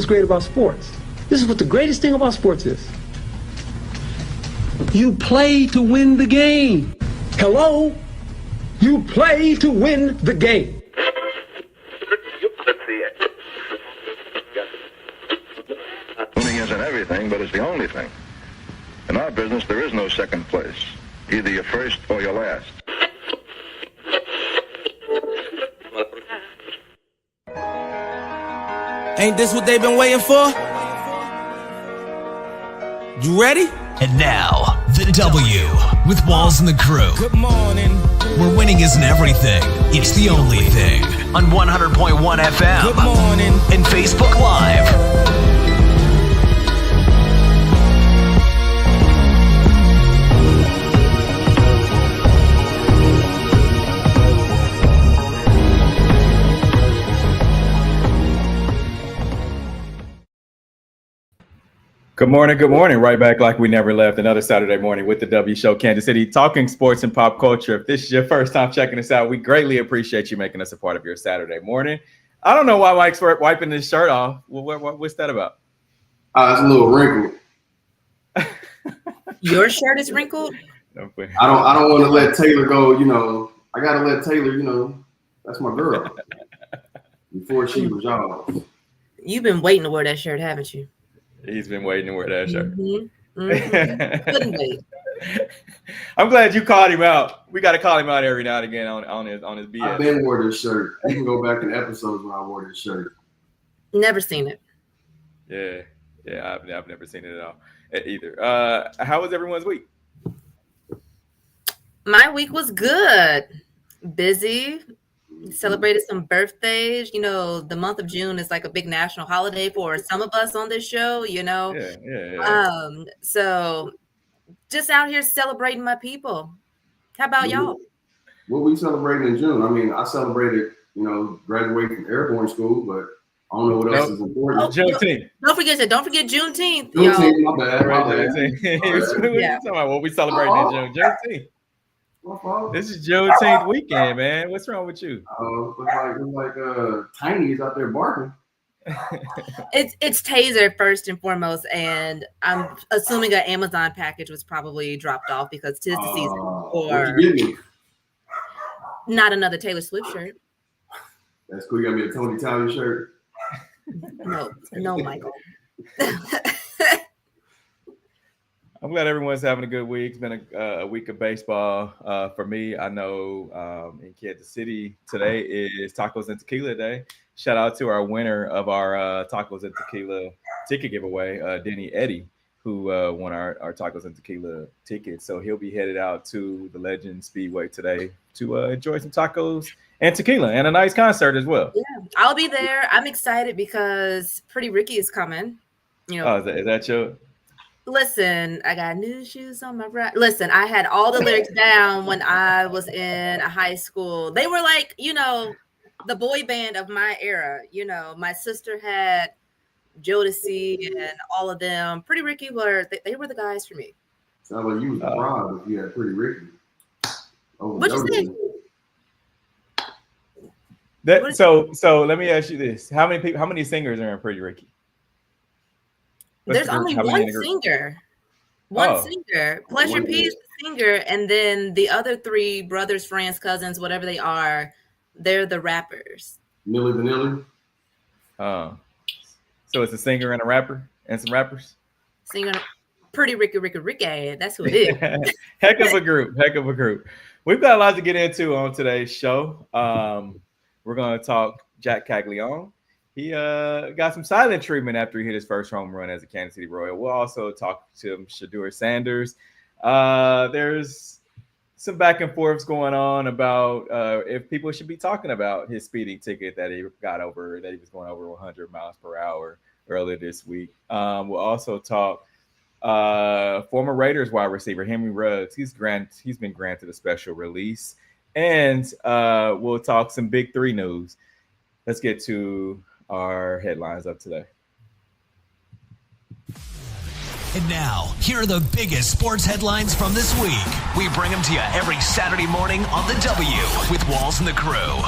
what's great about sports. This is what the greatest thing about sports is. You play to win the game. Hello? You play to win the game. Winning isn't everything, but it's the only thing. In our business, there is no second place. Either you're first or you're last. Ain't this what they've been waiting for? You ready? And now, the W with Walls and the Crew. Good morning. Where winning isn't everything, it's the only thing. On 100.1 FM. Good morning. And Facebook Live. Good morning. Right back like we never left. Another Saturday morning with the W Show, Kansas City, talking sports and pop culture. If this is your first time checking us out, we greatly appreciate you making us a part of your Saturday morning. I don't know why Mike's wiping his shirt off. What's that about? It's a little wrinkled. Your shirt is wrinkled? I don't want to let Taylor go, I got to let Taylor, that's my girl. Before she was y'all. You've been waiting to wear that shirt, haven't you? He's been waiting to wear that shirt. Couldn't wait. I'm glad you called him out. We got to call him out every now and again on his BS. I've been wore this shirt. You can go back in episodes when I wore this shirt. Never seen it. Yeah, I've never seen it at all either. How was everyone's week? My week was good. Busy. Celebrated some birthdays. The month of June is like a big national holiday for some of us on this show, Yeah. So just out here celebrating my people. How about y'all? What we celebrating in June? I mean, I celebrated, graduating from airborne school, but I don't know what else is important. Juneteenth. Don't forget Juneteenth. Juneteenth, my bad. Talking about what we celebrating in June. Juneteenth. This is Juneteenth weekend, man. What's wrong with you? It's like Tiny's out there barking. It's Taser first and foremost, and I'm assuming an Amazon package was probably dropped off because 'tis the season for not another Taylor Swift shirt. That's cool. You got me a Tony Talley shirt. No, Michael. I'm glad everyone's having a good week. It's been a week of baseball for me. I know in Kansas City today is Tacos and Tequila Day. Shout out to our winner of our Tacos and Tequila ticket giveaway, Denny Eddy, who won our Tacos and Tequila ticket. So he'll be headed out to the Legend Speedway today to enjoy some tacos and tequila and a nice concert as well. Yeah, I'll be there. I'm excited because Pretty Ricky is coming. Is that your... Listen, I got new shoes on my right. Listen, I had all the lyrics down when I was in a high school. They were like, the boy band of my era. My sister had Jodeci and all of them. Pretty Ricky they were the guys for me. Sounds like you was proud if you had Pretty Ricky. What'd you say? So let me ask you this: How many singers are in Pretty Ricky? There's only one singer. One singer. Pleasure P is the singer, and then the other three brothers, friends, cousins, whatever they are, they're the rappers. Milli Vanilli. So it's a singer and a rapper and some rappers. Singer, Pretty Ricky. That's who it is. Heck of a group. We've got a lot to get into on today's show. We're going to talk Jac Caglianone. He got some silent treatment after he hit his first home run as a Kansas City Royal. We'll also talk to Shedeur Sanders. There's some back and forths going on about if people should be talking about his speeding ticket that he was going over 100 miles per hour earlier this week. We'll also talk former Raiders wide receiver Henry Ruggs. He's been granted a special release. And we'll talk some Big Three news. Let's get to our headlines up today. And now, here are the biggest sports headlines from this week. We bring them to you every Saturday morning on the W with Walls and the Crew.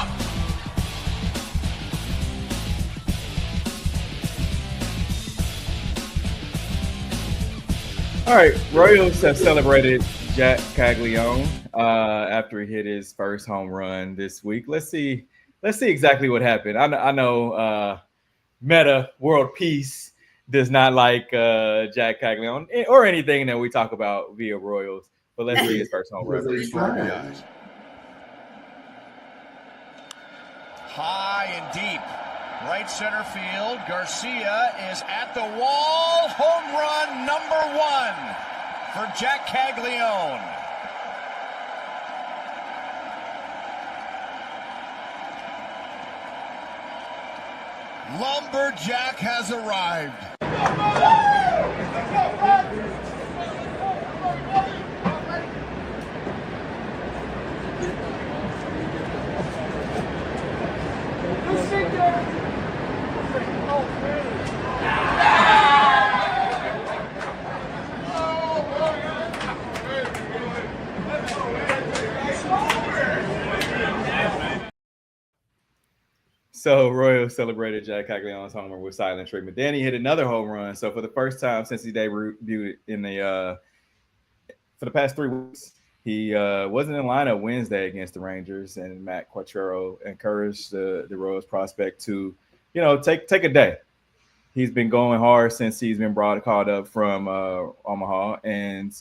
All right, Royals have celebrated Jac Caglianone after he hit his first home run this week. Let's see exactly what happened. I know Meta World Peace does not like Jac Caglianone or anything that we talk about via Royals, but let's see his first home run. High and deep. Right center field. Garcia is at the wall. Home run number 1 for Jac Caglianone. Lumberjack has arrived. So Royals celebrated Jac Caglianone's home run with silent treatment. Then he hit another home run. So for the first time since he debuted in the for the past 3 weeks, he wasn't in lineup Wednesday against the Rangers, and Matt Quatrero encouraged the Royals prospect to, take a day. He's been going hard since he's been called up from Omaha, and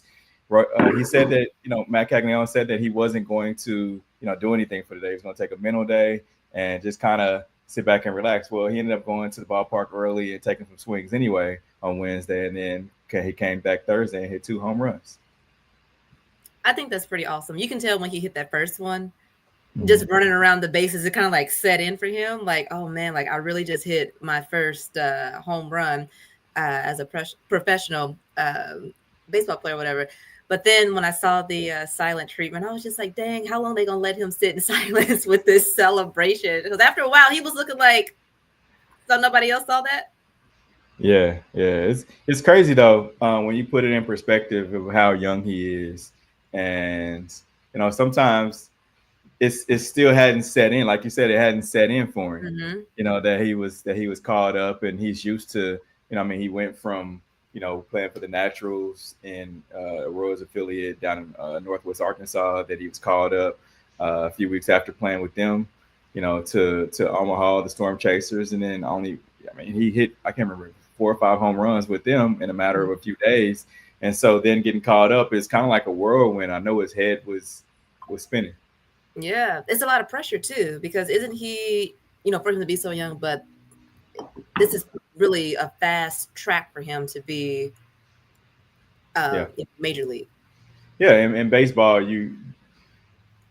he said that Matt Caglianone said that he wasn't going to do anything for the day. He was going to take a mental day and just kind of sit back and relax. Well, he ended up going to the ballpark early and taking some swings anyway on Wednesday, and then he came back Thursday and hit 2 home runs. I think that's pretty awesome. You can tell when he hit that first one, just running around the bases, it kind of like set in for him. Like, oh man, like I really just hit my first home run as a professional baseball player, whatever. But then when I saw the silent treatment, I was just like, dang, how long are they going to let him sit in silence with this celebration? Because after a while, he was looking like, so nobody else saw that? Yeah. It's crazy, though, when you put it in perspective of how young he is. And, sometimes it still hadn't set in. Like you said, it hadn't set in for him, that he was called up, and he's used to, he went from, playing for the Naturals in Royals affiliate down in Northwest Arkansas, that he was called up a few weeks after playing with them, to Omaha, the Storm Chasers. And then he hit, I can't remember, 4 or 5 home runs with them in a matter of a few days. And so then getting called up is kind of like a whirlwind. I know his head was spinning. Yeah, it's a lot of pressure too, because isn't he, for him to be so young, but this is really a fast track for him to be in major league. Yeah, in baseball,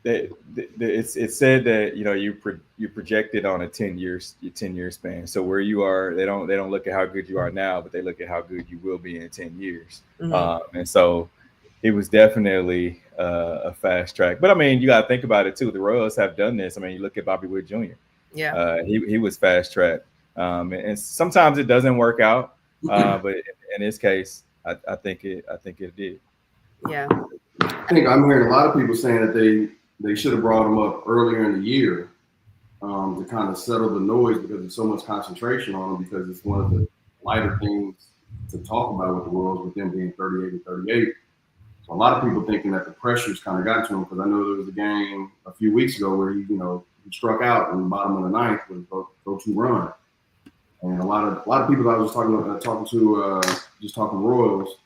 it's said that you projected on a 10-year span. So where you are, they don't look at how good you are now, but they look at how good you will be in 10 years. And so it was definitely a fast track. But you got to think about it too. The Royals have done this. You look at Bobby Wood Jr. Yeah, he was fast tracked. And sometimes it doesn't work out, but in this case, I think it did. Yeah, I think I'm hearing a lot of people saying that they should have brought him up earlier in the year to kind of settle the noise, because there's so much concentration on him, because it's one of the lighter things to talk about with the Royals, with them being 38 and 38. So a lot of people thinking that the pressure's kind of got to him, because I know there was a game a few weeks ago where he struck out in the bottom of the ninth with a go-to run. And a lot of people that I was talking Royals,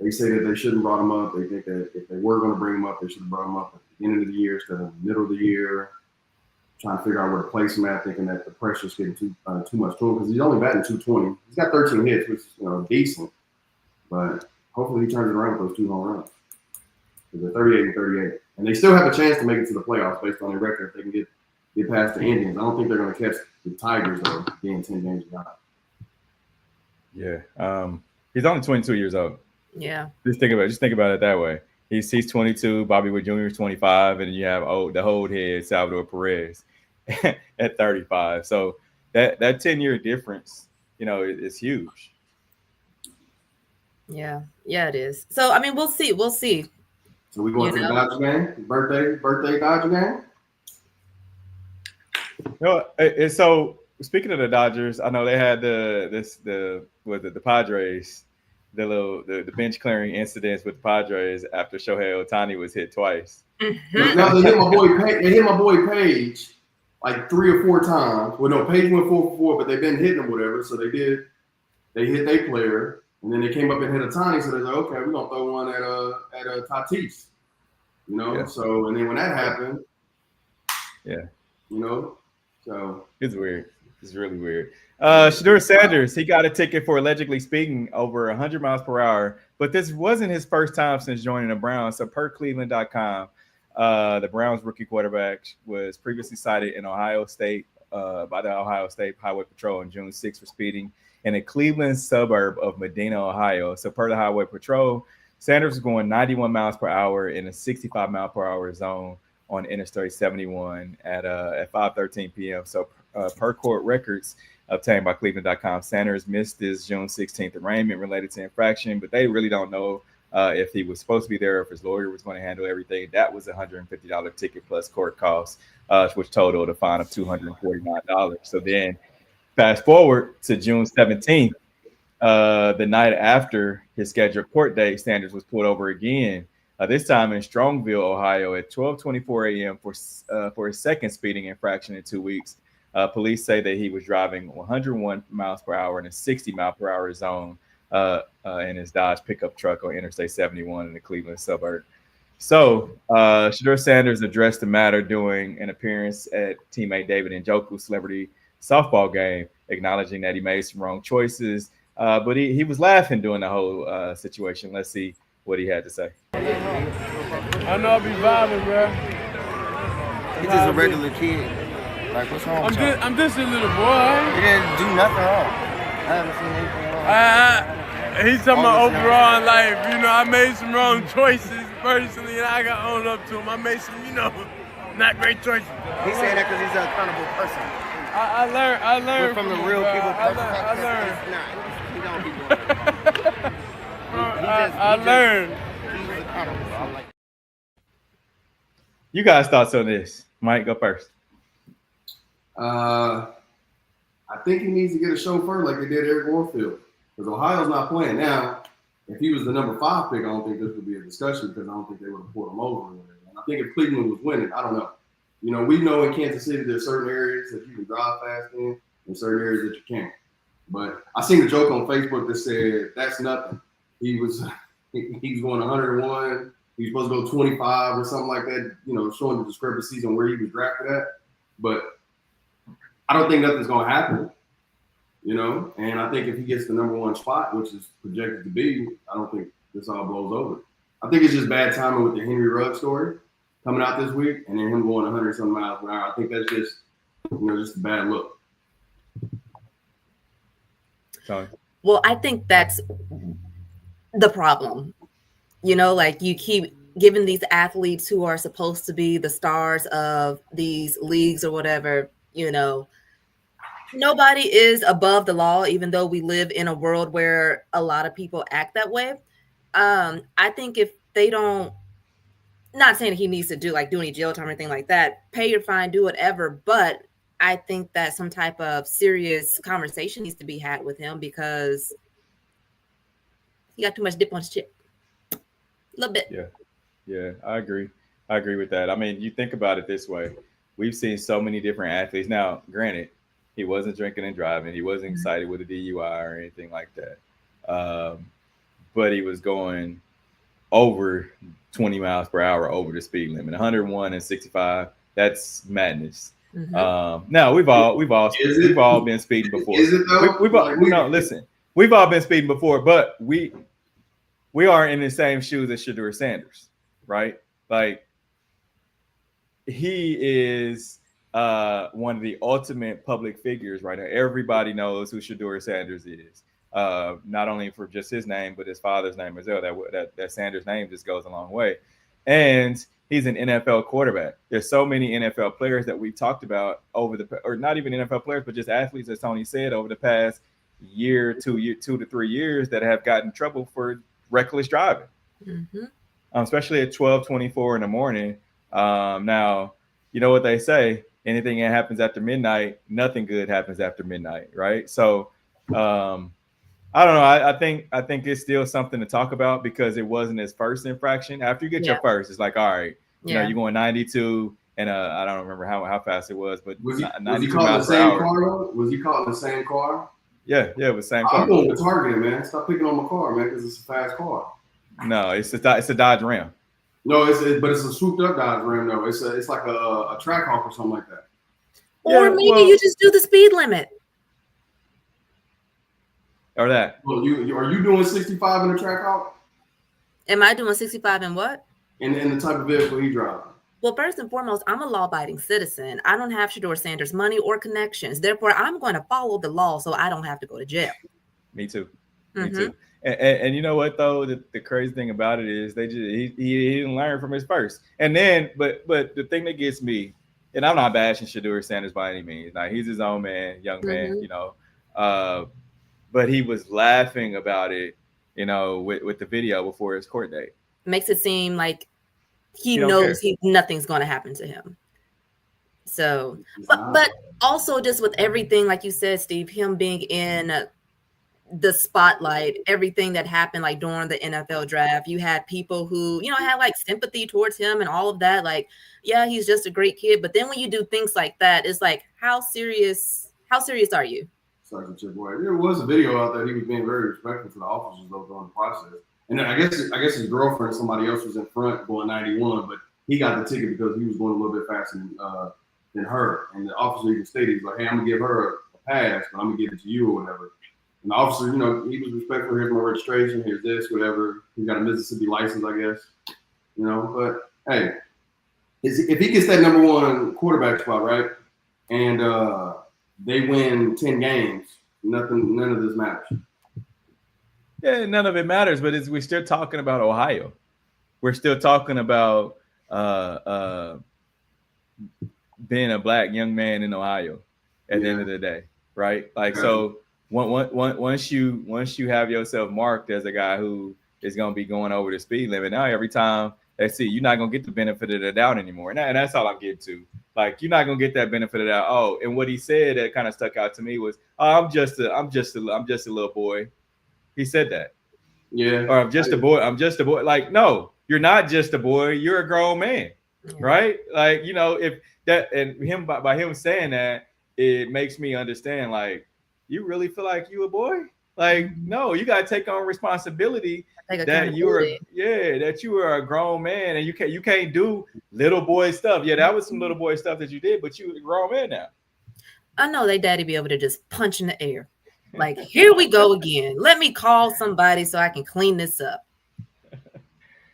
they say that they shouldn't brought him up. They think that if they were going to bring him up, they should have brought him up at the beginning of the year instead of the middle of the year. Trying to figure out where to place him at, thinking that the pressure's getting too much to him, because he's only batting .220. He's got 13 hits, which is decent, but hopefully he turns it around with those 2 home runs. Because they're 38 and 38, and they still have a chance to make it to the playoffs based on their record if they can get past the Indians. I don't think they're going to catch the Tigers though, being 10 games behind. Yeah, he's only 22 years old. Yeah. Just think about it that way. He's 22. Bobby Wood Jr. is 25, and you have the old head Salvador Perez at 35. So that 10-year difference, is huge. Yeah, it is. So we'll see. So we going to the Dodger game? Birthday Dodger game? So speaking of the Dodgers, I know they had the Padres the bench clearing incidents with the Padres after Shohei Ohtani was hit twice. No, they hit my boy. They hit my boy Page like 3 or 4 times. Well, no, Page went 4 for 4, but they've been hitting him, whatever. So they did. They hit their player, and then they came up and hit Ohtani. So they're like, okay, we're gonna throw one at Tatis. You know. Yeah. So and then when that happened, yeah, you know, so it's weird. It's really weird. Shedeur Sanders, he got a ticket for allegedly speeding over 100 miles per hour, but this wasn't his first time since joining the Browns. So per Cleveland.com, the Browns rookie quarterback was previously cited in Ohio State by the Ohio State Highway Patrol on June 6th for speeding in a Cleveland suburb of Medina, Ohio. So per the Highway Patrol, Sanders was going 91 miles per hour in a 65 mile per hour zone on Interstate 71 at 5:13 p.m. So per court records obtained by Cleveland.com, Sanders missed his June 16th arraignment related to infraction, but they really don't know if he was supposed to be there, if his lawyer was going to handle everything. That was a $150 ticket plus court costs, which totaled a fine of $249. So then fast forward to June 17th, the night after his scheduled court date, Sanders was pulled over again, this time in Strongville, Ohio at 12:24 a.m. for his second speeding infraction in 2 weeks. Police say that he was driving 101 miles per hour in a 60 mile per hour zone in his Dodge pickup truck on Interstate 71 in the Cleveland suburb. So Shedeur Sanders addressed the matter during an appearance at teammate David Njoku's celebrity softball game, acknowledging that he made some wrong choices, but he was laughing during the whole situation. Let's see what he had to say. I know I'll be vibing, bro. He's just a regular kid. Like, what's wrong with y'all? I'm just a little boy. He didn't do nothing wrong. I haven't seen anything wrong. He's talking about overall in life. You know, I made some wrong choices personally, and I got owned up to him. I made some, not great choices. He's saying that because he's an accountable person. I learned from the real people. I learned. He don't be doing it. I learned. He's accountable. You guys' thoughts on this? Mike, go first. I think he needs to get a chauffeur like they did Eric Warfield, because Ohio's not playing now. If he was the number 5 pick, I don't think this would be a discussion, because I don't think they would have pulled him over. And I think if Cleveland was winning, I don't know. We know in Kansas City there's certain areas that you can drive fast in and certain areas that you can't. But I seen a joke on Facebook that said that's nothing. He was going 101. He was supposed to go 25 or something like that, showing the discrepancies on where he was drafted at. But I don't think nothing's going to happen, and I think if he gets the number 1 spot, which is projected to be, I don't think this all blows over. I think it's just bad timing with the Henry Ruggs story coming out this week and then him going 100-some miles per hour. I think that's just, just a bad look. Sorry. Well, I think that's the problem. Like you keep giving these athletes who are supposed to be the stars of these leagues or whatever, nobody is above the law, even though we live in a world where a lot of people act that way. I think if they don't, not saying he needs to do any jail time or anything like that, pay your fine, do whatever. But I think that some type of serious conversation needs to be had with him, because he got too much dip on his chip. A little bit. Yeah, I agree. I agree with that. I mean, you think about it this way. We've seen so many different athletes. Now, granted, he wasn't drinking and driving. He wasn't excited with a DUI or anything like that. But he was going over 20 miles per hour over the speed limit. 101 and 65, that's madness. Mm-hmm. Now, we've all been speeding before. Is it though? Listen. We've all been speeding before, but we are in the same shoes as Shedeur Sanders, right? Like, he is one of the ultimate public figures right now. Everybody knows who Shedeur Sanders is. Not only for just his name, but his father's name as well. That Sanders name just goes a long way. And he's an NFL quarterback. There's so many NFL players that we talked about or not even NFL players, but just athletes, as Tony said, over the past 2 to 3 years that have gotten in trouble for reckless driving, especially at 12:24 in the morning. Now, you know what they say, anything that happens after midnight, nothing good happens after midnight, right? So I don't know. I think it's still something to talk about because it wasn't his first infraction. After you get your first, it's like, all right, you know, you're going 92 and I don't remember how fast it was, but was he 92 caught in the miles per same hour. car? Was he caught in the same car? Yeah, it was the same car. I'm going with Target, man. Stop picking on my car, man, because it's a fast car. No, it's a Dodge Ram. No, but it's a swooped up Dodge Ram. No, it's like a track hawk or something like that. Or maybe you just do the speed limit. Or that. Well, are you doing 65 in a track hawk? Am I doing 65 in what? In the type of vehicle he drives. Well, first and foremost, I'm a law-abiding citizen. I don't have Shedeur Sanders' money or connections. Therefore, I'm going to follow the law so I don't have to go to jail. Me too. Me too. And you know what though? The crazy thing about it is he didn't learn from his first. And then, but the thing that gets me, and I'm not bashing Shedeur Sanders by any means. Like he's his own man, young man, you know. But he was laughing about it, you know, with the video before his court date. Makes it seem like he knows nothing's going to happen to him. So, but also just with everything, like you said, Steve, him being in the spotlight, everything that happened like during the NFL draft, you had people who, you know, had like sympathy towards him and all of that. Like, yeah, he's just a great kid. But then when you do things like that, it's like, how serious are you? Sergeant Chip Boy. There was a video out there. He was being very respectful to the officers though during the process. And then I guess his girlfriend, somebody else was in front going 91, but he got the ticket because he was going a little bit faster than her. And the officer even stated, he's like, hey, I'm gonna give her a pass, but I'm gonna give it to you or whatever. And the officer, you know, he was respectful. Here's my registration. Here's this, whatever. He's got a Mississippi license, I guess. You know, but hey, if he gets that number one quarterback spot, right, and they win 10 games, none of this matters. Yeah, none of it matters, but we're still talking about Ohio. We're still talking about being a black young man in Ohio at the end of the day, right? Like, so once you have yourself marked as a guy who is going to be going over the speed limit, now every time they see you're not going to get the benefit of the doubt anymore. And that's all I'm getting to. Like, you're not going to get that benefit of the doubt. Oh, and what he said that kind of stuck out to me was, oh, I'm just a little boy. He said that. Yeah. Or I'm just a boy. I'm just a boy. Like, no, you're not just a boy. You're a grown man, right? Like, you know, if that and him by him saying that, it makes me understand. Like, you really feel like you a boy? Like, no, you gotta take on responsibility that you are a grown man and you can't do little boy stuff. Yeah, that was some little boy stuff that you did, but you a grown man now. I know they daddy be able to just punch in the air. Like, here we go again. Let me call somebody so I can clean this up.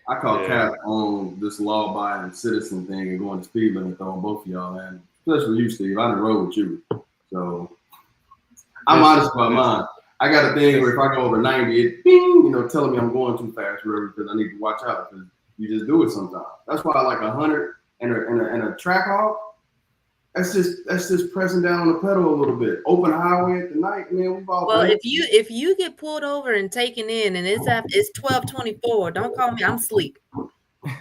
I call cap on this law-abiding citizen thing and going to speed limit on both of y'all, man. Especially you, Steve. I done rode with you. So I'm honest about mine. I got a thing where if I go over 90, it bing, you know, telling me I'm going too fast, whatever, because I need to watch out because you just do it sometimes. That's why I like 100 and a track hawk. That's just pressing down on the pedal a little bit. Open highway at the night, man. We've all if you get pulled over and taken in and it's 12:24, don't call me. I'm asleep.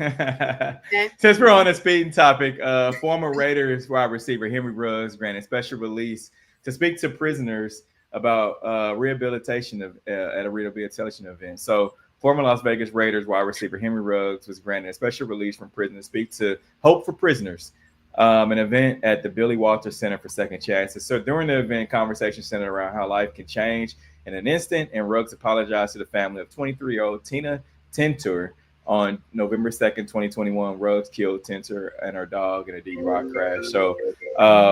Okay. Since we're on the speeding topic, former Raiders wide receiver Henry Ruggs granted special release to speak to prisoners about rehabilitation at a rehabilitation event. So former Las Vegas Raiders wide receiver Henry Ruggs was granted a special release from prison to speak to Hope for Prisoners, an event at the Billy Walters Center for Second Chances. So during the event, conversation centered around how life can change in an instant, and Ruggs apologized to the family of 23-year-old Tina Tintor. On November 2nd, 2021, Ruggs killed Tintor and her dog in a DUI crash. So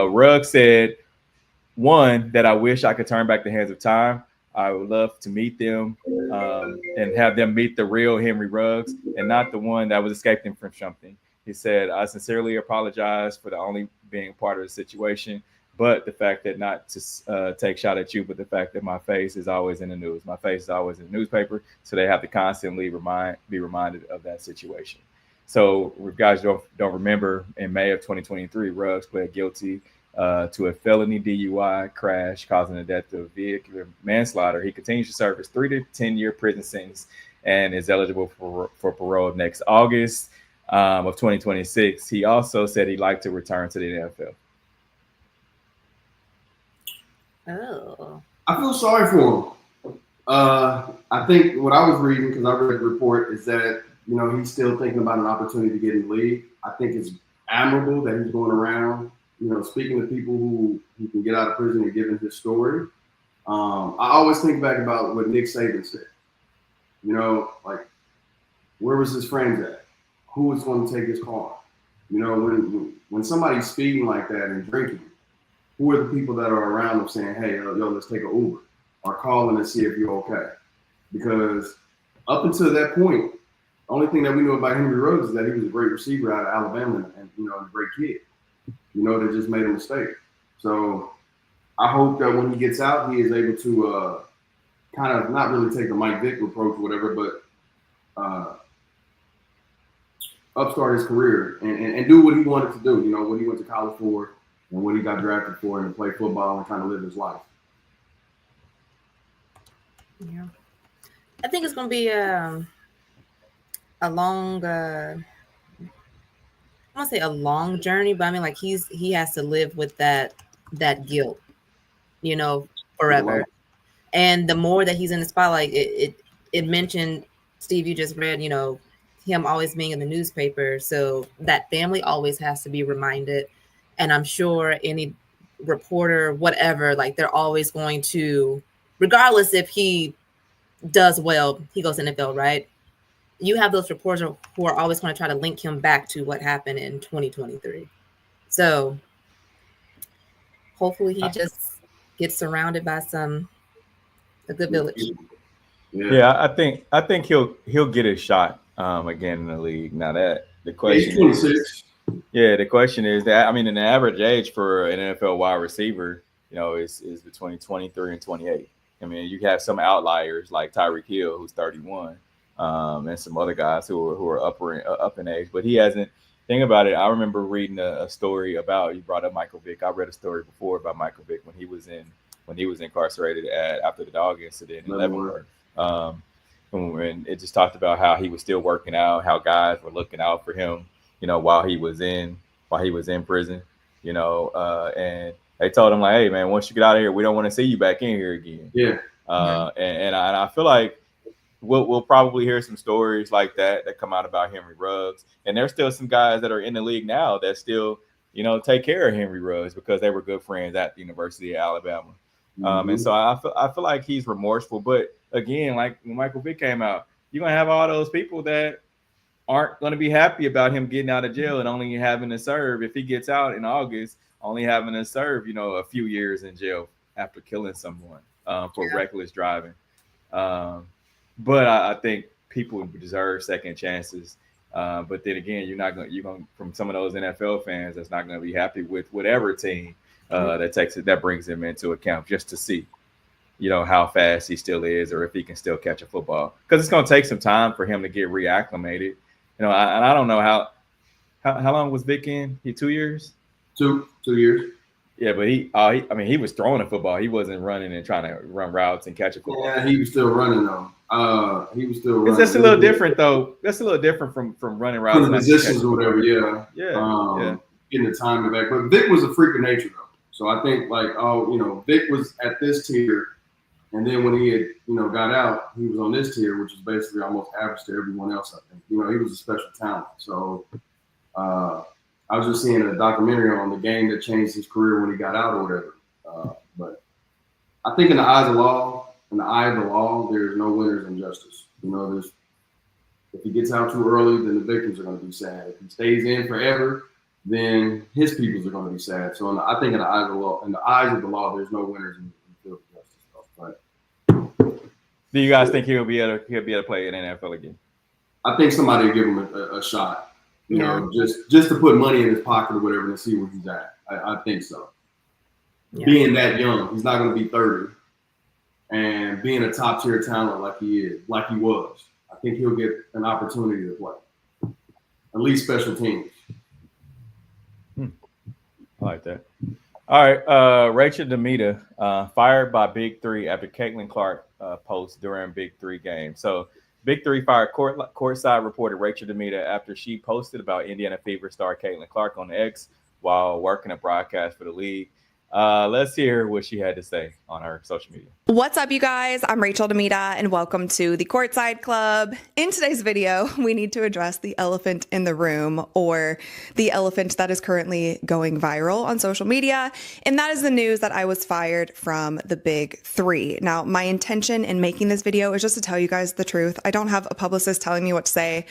Ruggs said, one, that I wish I could turn back the hands of time. I would love to meet them and have them meet the real Henry Ruggs and not the one that was escaping from something. He said, I sincerely apologize for the only being part of the situation, but the fact that not to take shot at you, but the fact that my face is always in the news. My face is always in the newspaper, so they have to constantly be reminded of that situation. So if you guys don't remember, in May of 2023, Ruggs pled guilty to a felony DUI crash causing the death of vehicular manslaughter. He continues to serve his 3 to 10-year prison sentence and is eligible for parole next August of 2026. He also said he'd like to return to the NFL. Oh. I feel sorry for him. I think what I was reading, because I read the report, is that he's still thinking about an opportunity to get in the league. I think it's admirable that he's going around, speaking to people who can get out of prison and giving his story. I always think back about what Nick Saban said. Like, where was his friends at? Who was going to take his car? When somebody's speeding like that and drinking, who are the people that are around them saying, hey, yo, let's take an Uber, or calling and see if you're okay? Because up until that point, the only thing that we know about Henry Ruggs is that he was a great receiver out of Alabama and a great kid, that just made a mistake. So I hope that when he gets out, he is able to kind of not really take the Mike Vick approach or whatever, but upstart his career and do what he wanted to do, what he went to college for and what he got drafted for, and play football and kind of live his life. Yeah. I think it's going to be a long, I want to say a long journey, but I mean, like he has to live with that guilt, forever. And the more that he's in the spotlight, it mentioned, Steve, you just read, him always being in the newspaper. So that family always has to be reminded. And I'm sure any reporter, whatever, like they're always going to, regardless if he does well, he goes NFL, right? You have those reporters who are always going to try to link him back to what happened in 2023. So hopefully he just gets surrounded by a good village. Yeah, I think he'll get his shot again in the league. Now that the question is 26. Yeah, the question is that, I mean, an average age for an NFL wide receiver, is between 23 and 28. I mean, you have some outliers like Tyreek Hill, who's 31, and some other guys who are up in age. But he hasn't. Think about it. I remember reading a story about, you brought up Michael Vick. I read a story before about Michael Vick when he was incarcerated after the dog incident in Leavenworth. And it just talked about how he was still working out, how guys were looking out for him, while he was in prison, and they told him, like, hey man, once you get out of here, we don't want to see you back in here again. Yeah. And I feel like we'll probably hear some stories like that come out about Henry Ruggs. And there's still some guys that are in the league now that still, take care of Henry Ruggs because they were good friends at the University of Alabama. And so I feel like he's remorseful. But again, like when Michael Vick came out, you're going to have all those people that aren't going to be happy about him getting out of jail and only having to serve, if he gets out in August, only having to serve, a few years in jail after killing someone for reckless driving. But I think people deserve second chances. But then again, you're going from some of those NFL fans that's not going to be happy with whatever team that brings him into account, just to see, how fast he still is or if he can still catch a football. Because it's going to take some time for him to get reacclimated. I don't know how long was Vick in? 2 years? 2 years. Yeah, but he was throwing a football. He wasn't running and trying to run routes and catch a football. Yeah, he was still running though. He was still running. That's a little different though. That's a little different from running routes. From the positions or whatever. Yeah. Yeah. Getting the timing back. But Vick was a freak of nature though. So I think Vick was at this tier, and then when he had got out, he was on this tier, which is basically almost average to everyone else. I think he was a special talent. So I was just seeing a documentary on the game that changed his career when he got out or whatever. But I think in the eye of the law, there's no winners in justice. If he gets out too early, then the victims are going to be sad. If he stays in forever, then his peoples are going to be sad. So I think in the eyes of the law, there's no winners in field of justice. But do you guys think he'll be able to play in NFL again? I think somebody will give him a shot. Just to put money in his pocket or whatever and see where he's at. I think so. Yeah. Being that young, he's not going to be 30, and being a top tier talent like he was, I think he'll get an opportunity to play, at least special teams. I like that. All right, Rachel DeMita fired by Big Three after Caitlin Clark post during Big Three game. So Big Three fired courtside reporter Rachel DeMita after she posted about Indiana Fever star Caitlin Clark on X while working a broadcast for the league. Let's hear what she had to say on her social media. What's up, you guys? I'm Rachel Demita, and welcome to the Courtside Club. In today's video, we need to address the elephant in the room, or the elephant that is currently going viral on social media, and that is the news that I was fired from the Big Three. Now, my intention in making this video is just to tell you guys the truth. I don't have a publicist telling me what to say.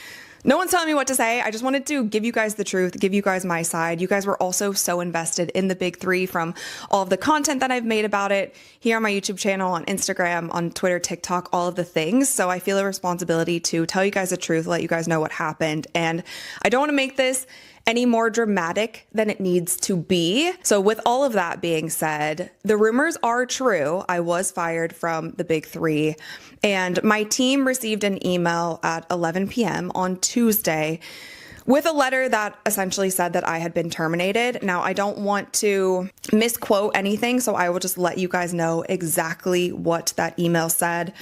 No one's telling me what to say. I just wanted to give you guys the truth, give you guys my side. You guys were also so invested in the Big Three from all of the content that I've made about it here on my YouTube channel, on Instagram, on Twitter, TikTok, all of the things. So I feel a responsibility to tell you guys the truth, let you guys know what happened. And I don't want to make this any more dramatic than it needs to be. So with all of that being said, the rumors are true. I was fired from the Big Three, and my team received an email at 11 p.m. on Tuesday with a letter that essentially said that I had been terminated. Now, I don't want to misquote anything, so I will just let you guys know exactly what that email said.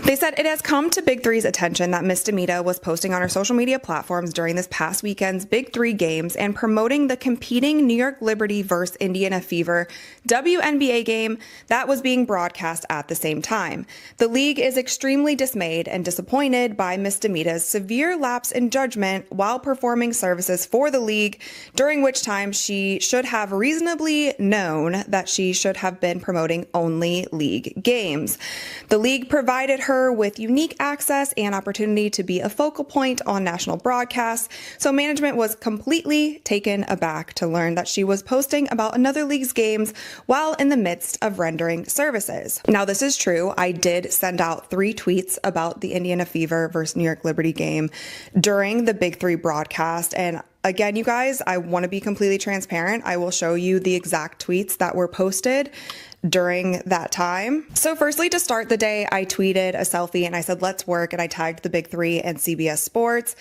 They said, "It has come to Big Three's attention that Miss Demita was posting on her social media platforms during this past weekend's Big Three games and promoting the competing New York Liberty vs. Indiana Fever WNBA game that was being broadcast at the same time. The league is extremely dismayed and disappointed by Miss Demita's severe lapse in judgment while performing services for the league, during which time she should have reasonably known that she should have been promoting only league games. The league provided her with unique access and opportunity to be a focal point on national broadcasts, so management was completely taken aback to learn that she was posting about another league's games while in the midst of rendering services." Now, this is true. I did send out 3 tweets about the Indiana Fever versus New York Liberty game during the Big Three broadcast. And again, you guys, I want to be completely transparent. I will show you the exact tweets that were posted during that time. So firstly, to start the day, I tweeted a selfie and I said, "Let's work," and I tagged the Big Three and CBS Sports.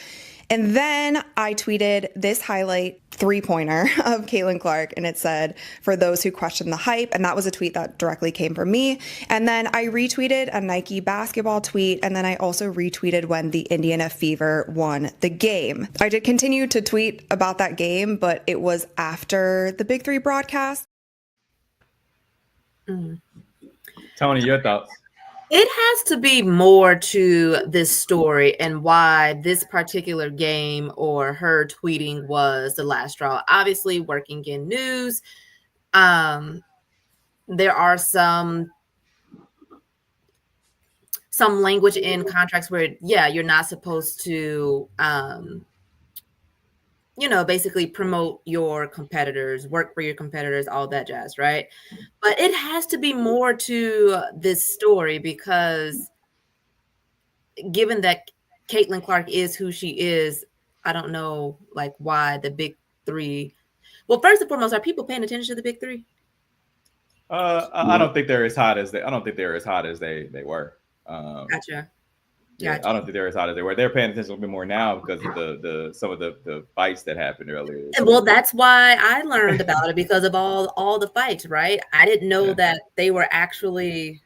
And then I tweeted this highlight 3-pointer of Caitlin Clark, and it said, "For those who question the hype," and that was a tweet that directly came from me. And then I retweeted a Nike basketball tweet, and then I also retweeted when the Indiana Fever won the game. I did continue to tweet about that game, but it was after the Big Three broadcast. Tony, your thoughts? It has to be more to this story and why this particular game or her tweeting was the last straw. Obviously, working in news, there are some language in contracts where, yeah, you're not supposed to, basically promote your competitors, work for your competitors, all that jazz, right? But it has to be more to this story because given that Caitlin Clark is who she is, I don't know, like, why the Big Three. Well, first and foremost, are people paying attention to the Big Three? I don't think they're as hot as they. I don't think they're as hot as they were. Gotcha. Yeah, I don't think they're as hot as they were. They're paying attention a little bit more now because of some of the fights that happened earlier. Well, that's why I learned about it, because of all the fights, right? I didn't know that they were actually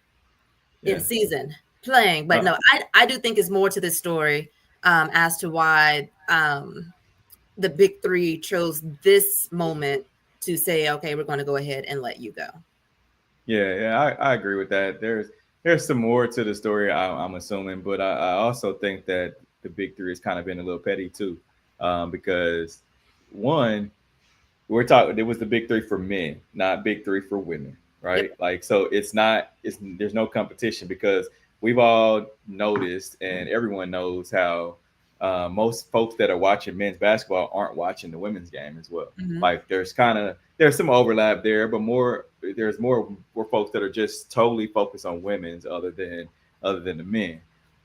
in season playing, but no, I do think it's more to this story as to why the Big Three chose this moment to say, okay, we're going to go ahead and let you go. Yeah, I agree with that. There's some more to the story, I'm assuming, but I also think that the Big Three has kind of been a little petty too, because one, it was the Big Three for men, not Big Three for women, right? Yep. Like, so there's no competition, because we've all noticed and everyone knows how most folks that are watching men's basketball aren't watching the women's game as well. Mm-hmm. Like, there's some overlap there, but there's more folks that are just totally focused on women's other than the men.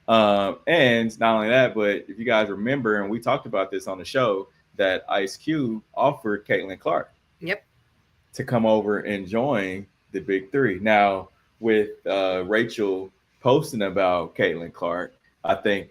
And not only that, but if you guys remember, and we talked about this on the show, that Ice Cube offered Caitlin Clark to come over and join the Big Three. Now, with Rachel posting about Caitlin Clark, I think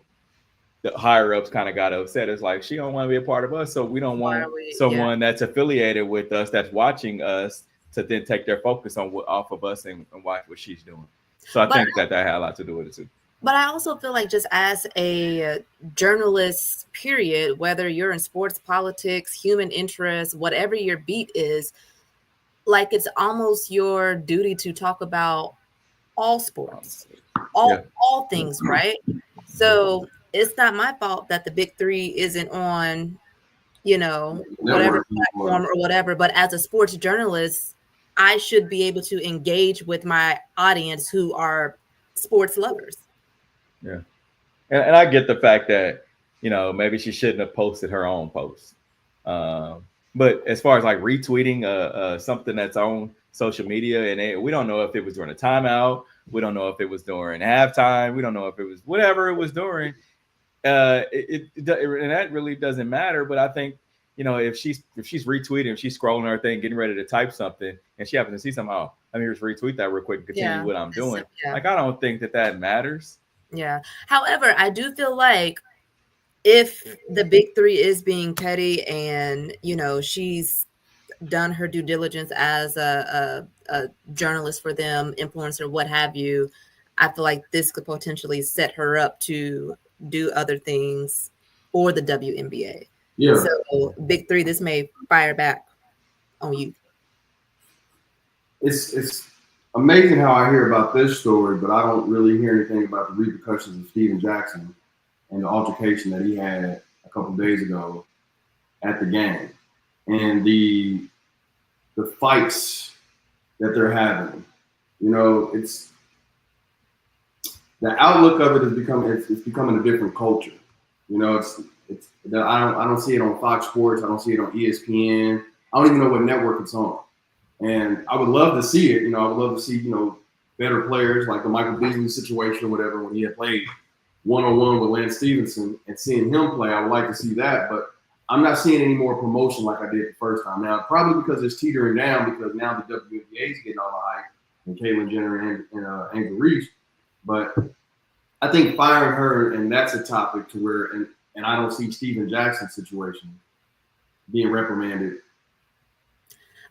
the higher ups kind of got upset. It's like, she don't want to be a part of us, so we don't want someone that's affiliated with us, that's watching us, to then take their focus off of us and watch what she's doing. So I think that had a lot to do with it too. But I also feel like, just as a journalist, period, whether you're in sports, politics, human interest, whatever your beat is, like, it's almost your duty to talk about all sports, all things, right? So it's not my fault that the big three isn't on, whatever platform or whatever. But as a sports journalist, I should be able to engage with my audience who are sports lovers. Yeah. And I get the fact that, maybe she shouldn't have posted her own post. But as far as like retweeting something that's on social media, and we don't know if it was during a timeout, we don't know if it was during halftime, we don't know if it was whatever it was during. And that really doesn't matter. But I think, if she's retweeting, if she's scrolling her thing, getting ready to type something, and she happens to see something, let me just retweet that real quick and continue what I'm doing. Like, I don't think that matters. Yeah. However, I do feel like if the big three is being petty and, she's done her due diligence as a journalist for them, influencer, what have you, I feel like this could potentially set her up to do other things or the WNBA. Yeah. So big three, this may fire back on you. It's amazing how I hear about this story, but I don't really hear anything about the repercussions of Steven Jackson and the altercation that he had a couple of days ago at the game, and the fights that they're having. It's the outlook of it is becoming a different culture. I don't see it on Fox Sports. I don't see it on ESPN. I don't even know what network it's on. And I would love to see it. I would love to see, better players like the Michael Beasley situation or whatever, when he had played one-on-one with Lance Stevenson and seeing him play. I would like to see that, but I'm not seeing any more promotion like I did the first time. Now, probably because it's teetering down, because now the WNBA is getting all the hype, and Caitlyn Jenner and Angel Reese. But I think firing her, and that's a topic to where, and I don't see Steven Jackson's situation being reprimanded.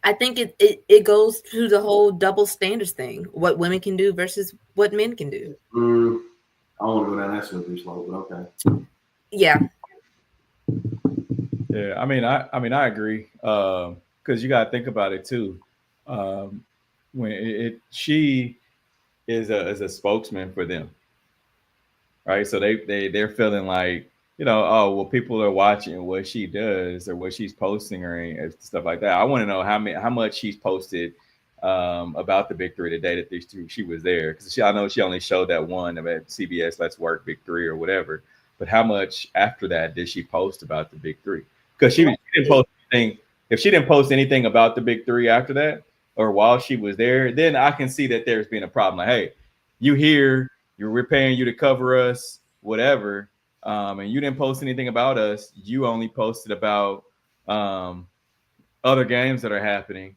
I think it goes to the whole double standards thing, what women can do versus what men can do. I don't want to go down that slippery slope, but okay. Yeah. Yeah, I mean, I agree. Because you got to think about it too. When she is a spokesman for them, right? So they're feeling like, oh, well, people are watching what she does or what she's posting or stuff like that. I want to know how much she's posted about the big three the day that she was there, because I know she only showed that one about CBS Let's Work Big Three or whatever. But how much after that did she post about the big three? Because she didn't post anything. If she didn't post anything about the big three after that, or while she was there, then I can see that there's been a problem. Like, hey, we're paying you to cover us, whatever. And you didn't post anything about us. You only posted about other games that are happening.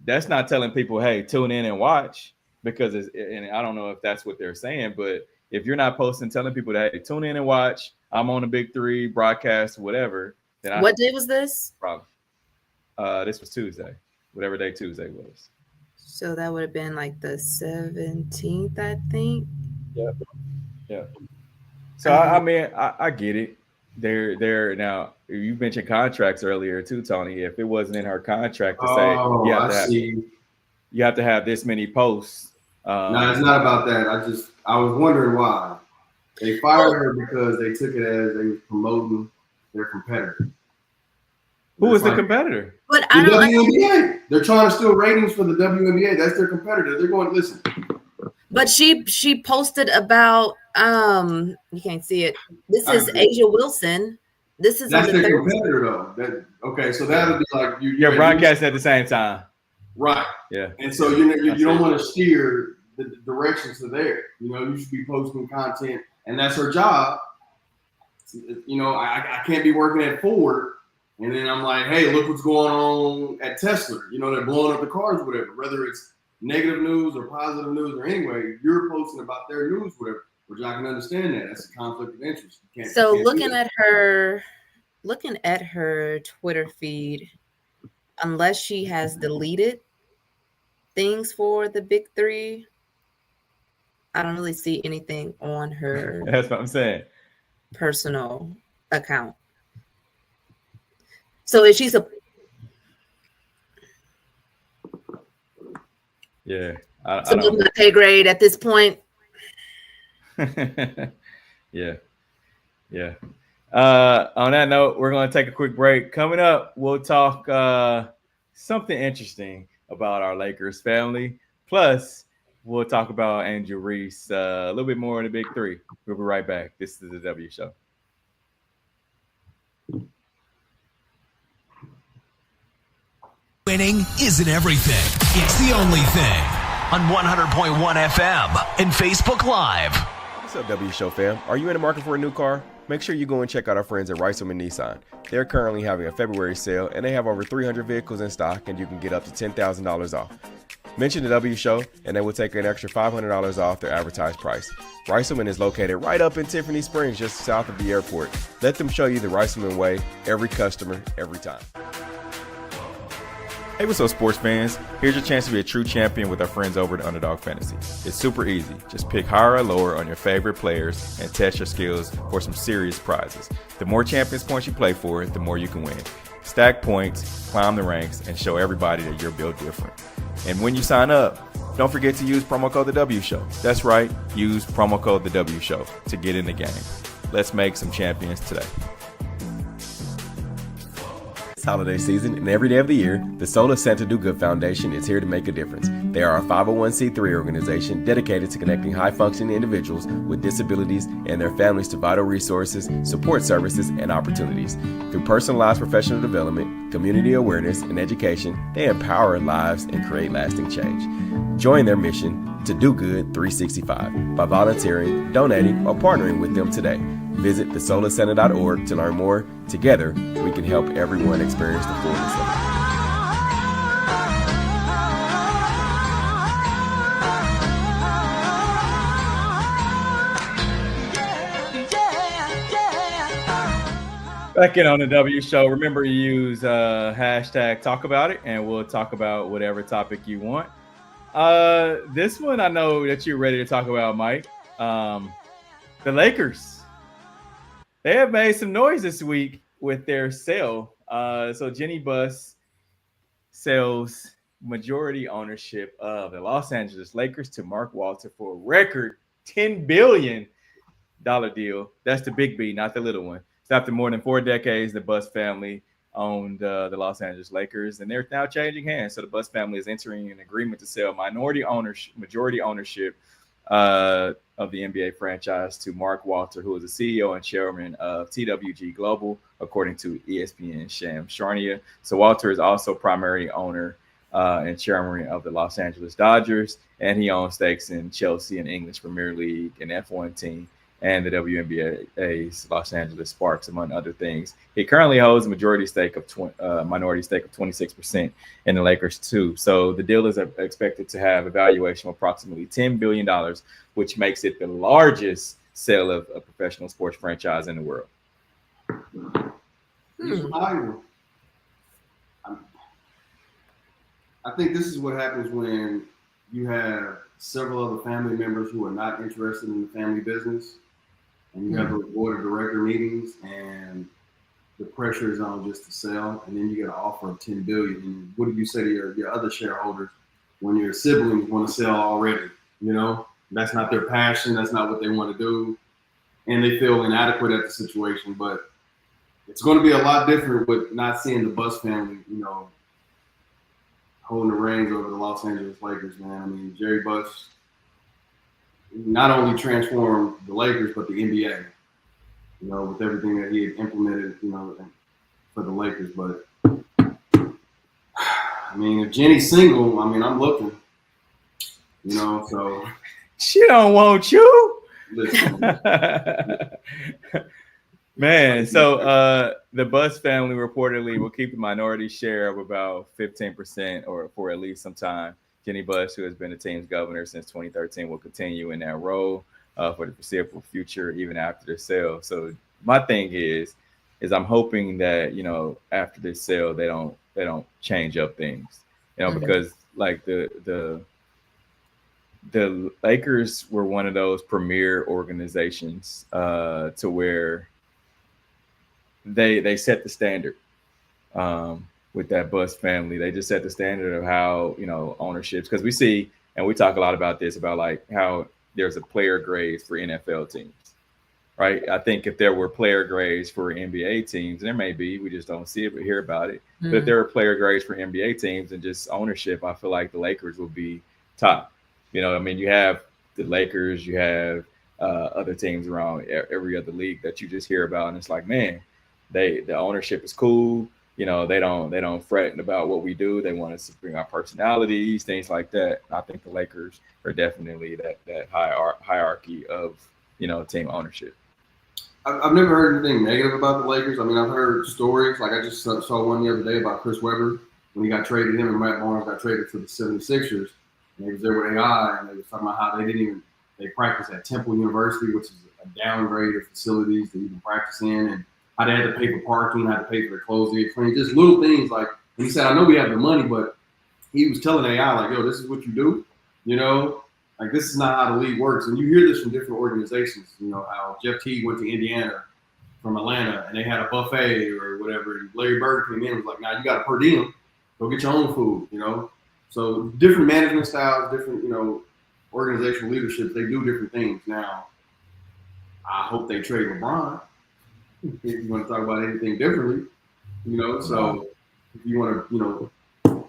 That's not telling people, hey, tune in and watch, because and I don't know if that's what they're saying, but if you're not posting, telling people that, hey, tune in and watch, I'm on the big three broadcast, whatever. Then what day was this? Problem. This was Tuesday, whatever day Tuesday was. So that would have been like the 17th, I think. Yeah. So I get it. They're now. You mentioned contracts earlier too, Tony. If it wasn't in her contract to say you have to have this many posts. No, it's not about that. I was wondering why they fired her, because they took it as they were promoting their competitor. Who was the competitor? But the WNBA. They're trying to steal ratings for the WNBA. That's their competitor. They're going, listen. But she posted about you can't see it. This is Asia Wilson. This is that's on the their competitor though. Okay, so that would be like you're broadcasting at the same time. Right. Yeah. And so you don't want to steer the directions to there. You should be posting content, and that's her job. I can't be working at Ford, and then I'm like, hey, look what's going on at Tesla. They're blowing up the cars, whatever. Whether it's negative news or positive news, or anyway, you're posting about their news, whatever. Which I can understand that. That's a conflict of interest. Looking at her Twitter feed, unless she has deleted things for the big three, I don't really see anything on her. That's what I'm saying. Personal account. So if she's yeah, It's above my pay grade at this point. Yeah. On that note, we're going to take a quick break. Coming up, we'll talk something interesting about our Lakers family. Plus, we'll talk about Angel Reese a little bit more in the Big Three. We'll be right back. This is the W Show. Winning isn't everything. It's the only thing. On 100.1 FM and Facebook Live. What's up, W Show fam? Are you in the market for a new car? Make sure you go and check out our friends at Riceman Nissan. They're currently having a February sale, and they have over 300 vehicles in stock, and you can get up to $10,000 off. Mention the W Show, and they will take an extra $500 off their advertised price. Riceman is located right up in Tiffany Springs, just south of the airport. Let them show you the Riceman way, every customer, every time. Hey, what's up, sports fans? Here's your chance to be a true champion with our friends over at Underdog Fantasy. It's super easy. Just pick higher or lower on your favorite players and test your skills for some serious prizes. The more champions points you play for, the more you can win. Stack points, climb the ranks, and show everybody that you're built different. And when you sign up, don't forget to use promo code The W Show. That's right, use promo code The W Show to get in the game. Let's make some champions today. This holiday season and every day of the year, the Sola Santa Do Good Foundation is here to make a difference. They are a 501c3 organization dedicated to connecting high-functioning individuals with disabilities and their families to vital resources, support services, and opportunities. Through personalized professional development, community awareness, and education, they empower lives and create lasting change. Join their mission to do good 365 by volunteering, donating, or partnering with them today. Visit thesolacenter.org to learn more. Together, we can help everyone experience the fullness of it. Back in on the W Show. Remember to use hashtag talk about it, and we'll talk about whatever topic you want. This one I know that you're ready to talk about, Mike. The Lakers. They have made some noise this week with their sale. So Jenny Buss sells majority ownership of the Los Angeles Lakers to Mark Walter for a record $10 billion deal. That's the big B, not the little one. So after more than 4 decades, the Buss family owned the Los Angeles Lakers, and they're now changing hands. So the Buss family is entering an agreement to sell majority ownership of the NBA franchise to Mark Walter, who is the CEO and chairman of TWG Global, according to ESPN Shams Charania. So Walter is also primary owner and chairman of the Los Angeles Dodgers, and he owns stakes in Chelsea and English Premier League and F1 team and the WNBA's Los Angeles Sparks, among other things. He currently holds a minority stake of 26% in the Lakers too. So the deal is expected to have a valuation of approximately $10 billion, which makes it the largest sale of a professional sports franchise in the world. I think this is what happens when you have several other family members who are not interested in the family business, and you have those board of director meetings, and the pressure is on just to sell, and then you get an offer of $10 billion. And what do you say to your other shareholders when your siblings want to sell already? You know, that's not their passion. That's not what they want to do, and they feel inadequate at the situation. But it's going to be a lot different with not seeing the Buss family, you know, holding the reins over the Los Angeles Lakers, man. I mean, Jerry Buss not only transformed the Lakers, but the NBA, you know, with everything that he had implemented, you know, for the Lakers. But, I mean, if Jenny's single, I mean, I'm looking, you know, so. She don't want you. Listen. Man, so the Buss family reportedly will keep a minority share of about 15% or for at least some time. Jenny Buss, who has been the team's governor since 2013, will continue in that role for the foreseeable future, even after the sale. So my thing is I'm hoping that, you know, after this sale, they don't change up things, you know, because like the Lakers were one of those premier organizations to where they set the standard with that Buss family. They just set the standard of how, you know, ownerships, because we see and we talk a lot about this, about like how there's a player grades for NFL teams, right? I think if there were player grades for NBA teams, there may be, we just don't see it but hear about it. But if there were player grades for NBA teams and just ownership, I feel like the Lakers would be top. You know, I mean, you have the Lakers, you have other teams around every other league that you just hear about, and it's like, man, the ownership is cool. You know, they don't fret about what we do. They want us to bring our personalities, things like that. I think the Lakers are definitely that hierarchy of, you know, team ownership. I've never heard anything negative about the Lakers. I mean, I've heard stories. Like I just saw one the other day about Chris Webber when he got traded. Him and Matt Barnes got traded for the 76ers. And he was there with AI, and they were talking about how they practice at Temple University, which is a downgrade of facilities to even practice in, and how they had to pay for parking, how to pay for their clothes to get clean. Just little things like, and he said, I know we have the money, but he was telling AI, like, yo, this is what you do, you know? Like, this is not how the league works. And you hear this from different organizations, you know, how Jeff Teague went to Indiana from Atlanta and they had a buffet or whatever. And Larry Bird came in and was like, nah, you got a per diem. Go get your own food, you know? So different management styles, different, you know, organizational leadership, they do different things. Now, I hope they trade LeBron if you want to talk about anything differently, you know? So if you want to, you know,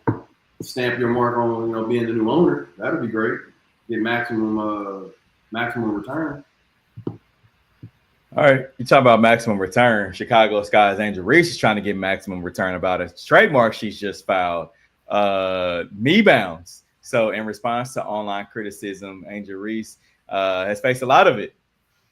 stamp your mark on, you know, being the new owner, that'd be great. Get maximum return. All right, you talk about maximum return. Chicago Sky's Angel Reese is trying to get maximum return about a trademark she's just filed, me bounds. So in response to online criticism, Angel Reese has faced a lot of it,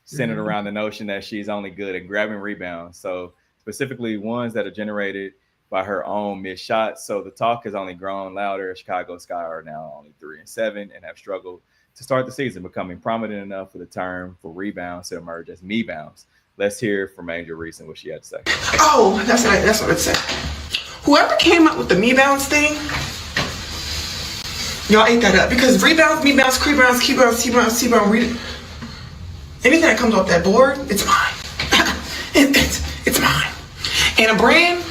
centered around the notion that she's only good at grabbing rebounds. So specifically ones that are generated by her own missed shots. So the talk has only grown louder. Chicago Sky are now only 3-7 and have struggled to start the season, becoming prominent enough for the term for rebounds to emerge as me bounds. Let's hear from Angel Reese and what she had to say. Oh, that's what it said. Whoever came up with the me bounds thing, y'all ate that up, because rebounds, me bounds, key bounds, anything that comes off that board, it's mine. it's mine. And a brand,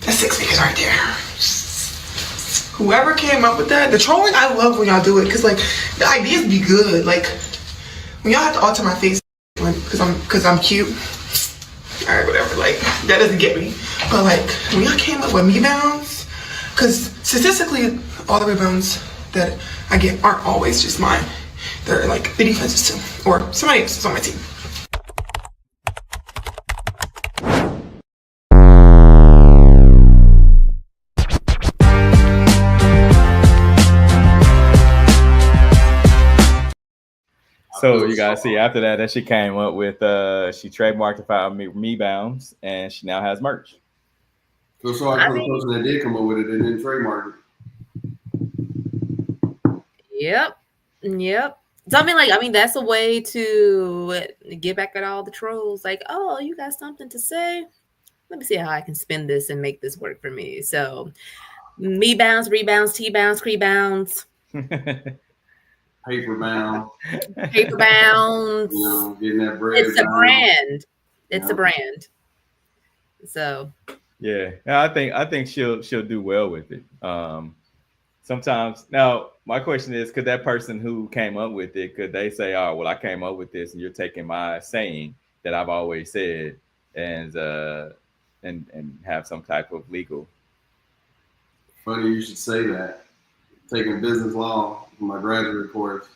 that's 6 figures right there. Whoever came up with that, the trolling, I love when y'all do it, because like the ideas be good. Like when y'all have to alter my face because I'm cute. All right, whatever. Like that doesn't get me. But like when y'all came up with me bounds, because statistically all the rebounds that I get aren't always just mine. They're like the defenses too, or somebody else's on my team. So you guys see after that she came up with she trademarked the file me bounds, and she now has merch. So sorry for the person that did come up with it and didn't trademark it. Yep. So I mean, that's a way to get back at all the trolls. Like, oh, you got something to say? Let me see how I can spin this and make this work for me. So, me bounds, rebounds, T bounds, cree bounds. Paper bound. You know, getting that bread. It's bound. A brand. It's a brand. So. Yeah, I think she'll do well with it. Sometimes now my question is, could that person who came up with it, could they say, oh, well, I came up with this and you're taking my saying that I've always said and have some type of legal? Funny you should say that. Taking business law for my graduate course.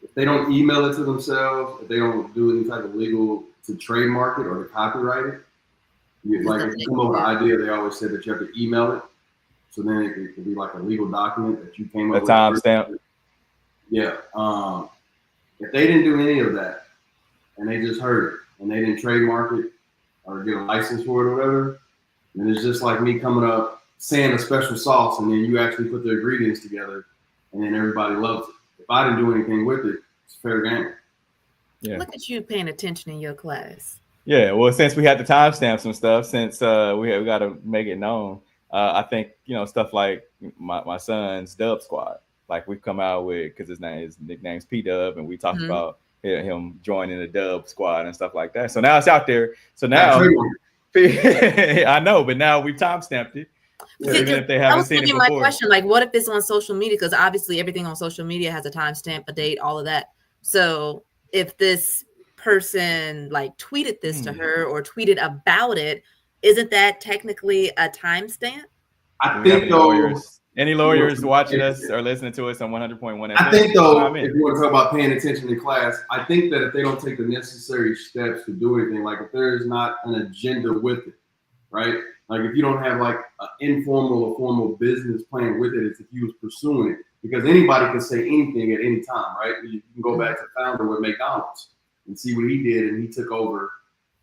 If they don't email it to themselves, if they don't do any type of legal to trademark it or to copyright it, like if you come up with an idea, they always say that you have to email it. So then it could be like a legal document that you came up with. A timestamp. Yeah. If they didn't do any of that and they just heard it and they didn't trademark it or get a license for it or whatever, then it's just like me coming up saying a special sauce and then you actually put the ingredients together and then everybody loves it. If I didn't do anything with it, it's fair game. Yeah. Look at you paying attention in your class. Yeah, well, since we had to timestamp some stuff, since we got to make it known, I think, you know, stuff like my son's Dub Squad, like we've come out with, because his nickname's P Dub, and we talked about him joining the Dub Squad and stuff like that. So now it's out there. So now I know, but now we timestamped it. Even if they That haven't was seen going it to be my before. question. Like, what if it's on social media? Because obviously everything on social media has a timestamp, a date, all of that. So if this person like tweeted this to her or tweeted about it, isn't that technically a timestamp? I Do we have think any though, lawyers? Any lawyers watching us or listening to us on 100.1 FM? I think though, if you want to talk about paying attention in class, I think that if they don't take the necessary steps to do anything, like if there is not an agenda with it, right? Like if you don't have like an informal or formal business plan with it, it's if you was pursuing it, because anybody can say anything at any time, right? You can go back to founder with McDonald's and see what he did, and he took over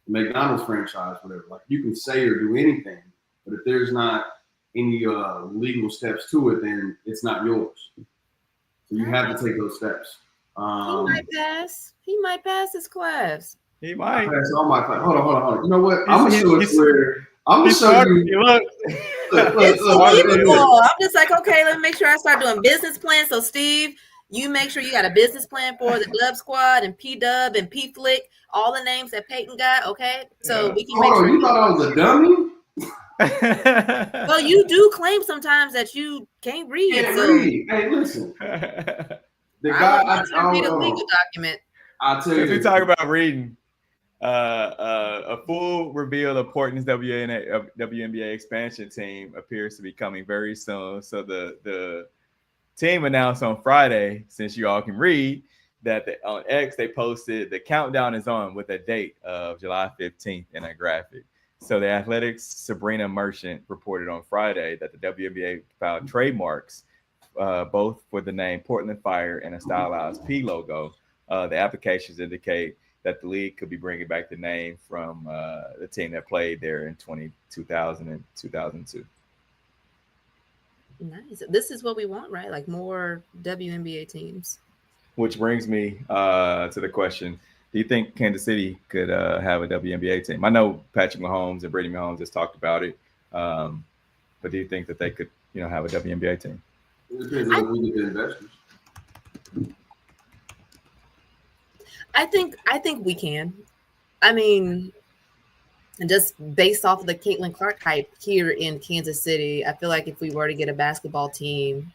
the McDonald's franchise, whatever. Like you can say or do anything, but if there's not any legal steps to it, then it's not yours. So you have to take those steps. He might pass. He might pass his class. He might. I pass all my class. Hold on. You know what? I'm gonna show it where I'm gonna show you. Look. It's believable. I'm just like, okay, let me make sure I start doing business plans. So Steve, you make sure you got a business plan for the Dub Squad and P Dub and P Flick, all the names that Peyton got. Okay, so we can make sure. You thought I was a dummy? Well, you do claim sometimes that you can't read. Read. Hey, listen. The guy I read a legal document. I'll tell you. Since we talk about reading, a full reveal of Portland's WNBA expansion team appears to be coming very soon. So the team announced on Friday, since you all can read, that on X they posted the countdown is on with a date of July 15th in a graphic. So the Athletics' Sabrina Merchant reported on Friday that the WNBA filed trademarks both for the name Portland Fire and a stylized P logo. The applications indicate that the league could be bringing back the name from the team that played there in 2000 and 2002. Nice. This is what we want, right? Like more WNBA teams. Which brings me to the question. Do you think Kansas City could have a WNBA team? I know Patrick Mahomes and Brittany Mahomes has talked about it, but do you think that they could, have a WNBA team? It depends on who we get the investors. I think we can. I mean, and just based off of the Caitlin Clark hype here in Kansas City, I feel like if we were to get a basketball team,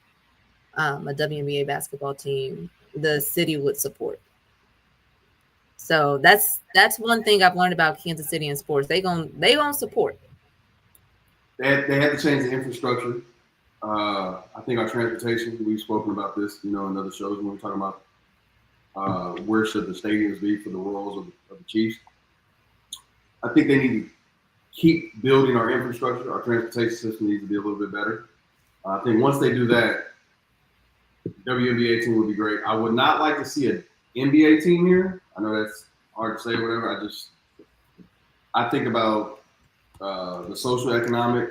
a WNBA basketball team, the city would support. So that's one thing I've learned about Kansas City in sports. They gonna support. They had to change the infrastructure. I think our transportation. We've spoken about this, in other shows when we're talking about where should the stadiums be for the Royals of the Chiefs. I think they need to keep building our infrastructure. Our transportation system needs to be a little bit better. I think once they do that, the WNBA team would be great. I would not like to see an NBA team here. I know that's hard to say, whatever. I think about the social economic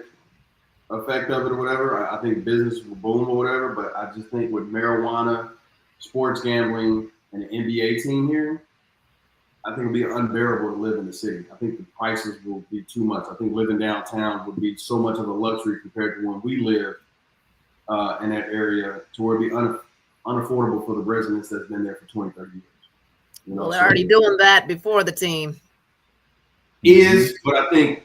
effect of it or whatever. I think business will boom or whatever, but I just think with marijuana, sports gambling, and an NBA team here, I think it'll be unbearable to live in the city. I think the prices will be too much. I think living downtown would be so much of a luxury compared to when we live in that area, to where it'd be unaffordable for the residents that's been there for 20, 30 years. Well, they're already doing that before the team. But I think